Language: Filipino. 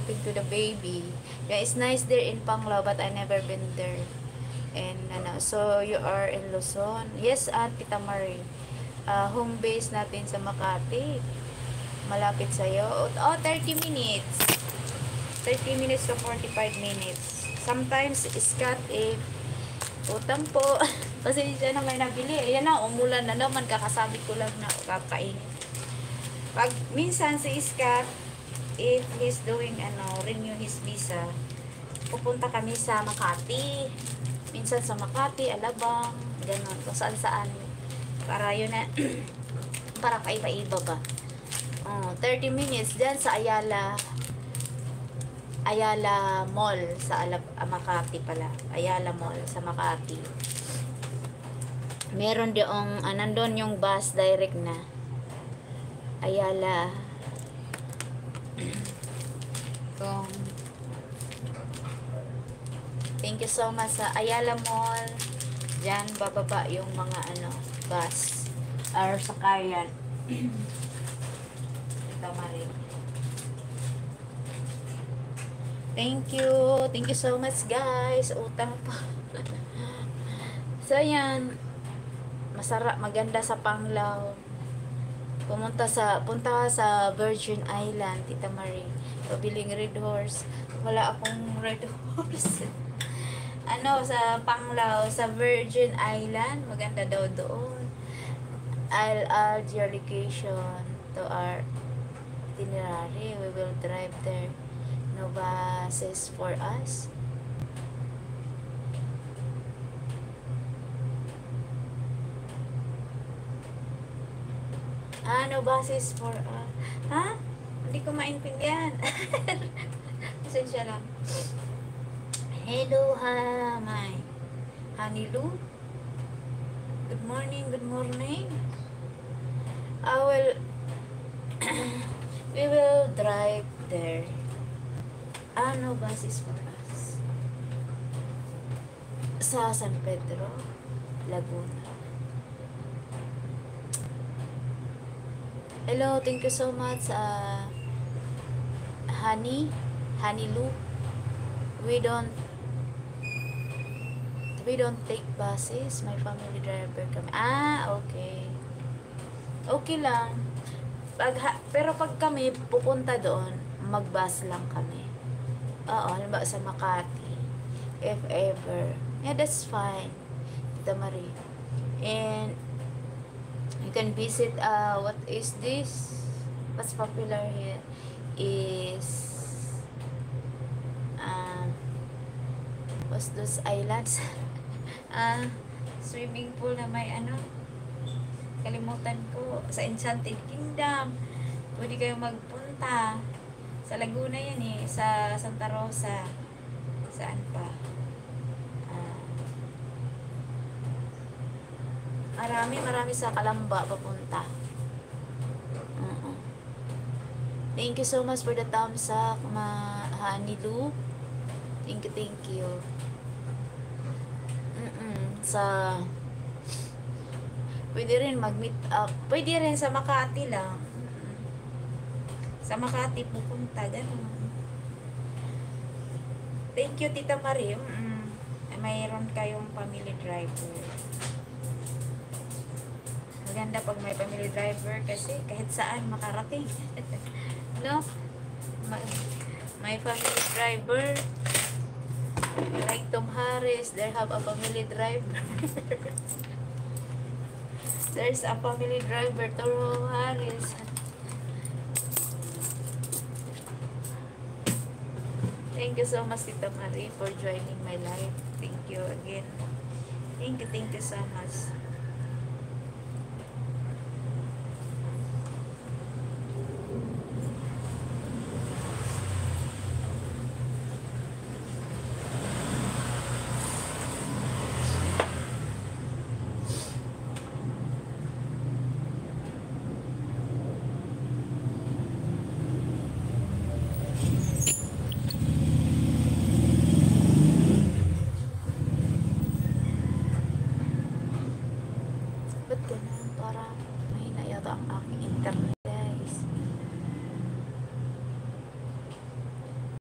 helping to the baby. Yeah, it's nice there in Panglao, but I never been there. And so you are in Luzon. Yes, Tita Marie. Home base natin sa Makati. Malapit sa'yo. Oh, 30 minutes. 30 minutes to 45 minutes. Sometimes, Scott, utang po. Kasi siya na may nabili. Ayan na, umulan na naman. Kakasabi ko lang na kakain. Pag minsan si Scott, if he's doing, renew his visa, pupunta kami sa Makati. Minsan sa Makati, Alabang, ganun. Kung saan saan. Para yun na, para paiba-iba ba. 30 minutes dyan sa Ayala Mall sa Makati pala. Ayala Mall sa Makati. Meron diong nandun yung bus direct na Ayala. Thank you so much sa Ayala Mall. Diyan bababa yung mga bus or sakayan. Ito Marie. Thank you so much guys. Utang pa. So yan, masarap, maganda sa Panglao. Punta sa Virgin Island, Tita Marie. Pabiling Red Horse. Wala akong Red Horse. Sa Panglao, sa Virgin Island, maganda daw doon. I'll add your location to our itinerary. We will drive there. No buses for us. No buses for us. Ha? Hindi ko maintindihan. Pasensya lang. Hello, my Honey Lou. Good morning, good morning. We will drive there. No buses for us. Sa San Pedro, Laguna. Hello, thank you so much, Honey Lou. We don't take buses. My family driver kami. Okay. Okay lang. Pero pag kami pupunta doon, mag-bus lang kami. Halimbawa sa Makati. If ever. Yeah, that's fine. Tita Marie. And you can visit, what is this? What's popular here is what's those islands? Swimming pool na may kalimutan ko, sa Enchanted Kingdom. Pwede kayo magpunta sa Laguna yan sa Santa Rosa, saan pa, marami sa Calamba papunta. Thank you so much for the thumbs up, Honey Lou. Thank you. Pwede rin mag-meet up. Pwede rin sa Makati lang. Sa Makati pupunta, ganun. Thank you, Tita Marie. Mayroon kayong family driver. Maganda pag may family driver kasi kahit saan makarating. No? My family driver, like Tom Harris, they have a family driver. There's a family driver, Tom Harris. Thank you so much, Tita Marie, for joining my live. Thank you again. Thank you so much.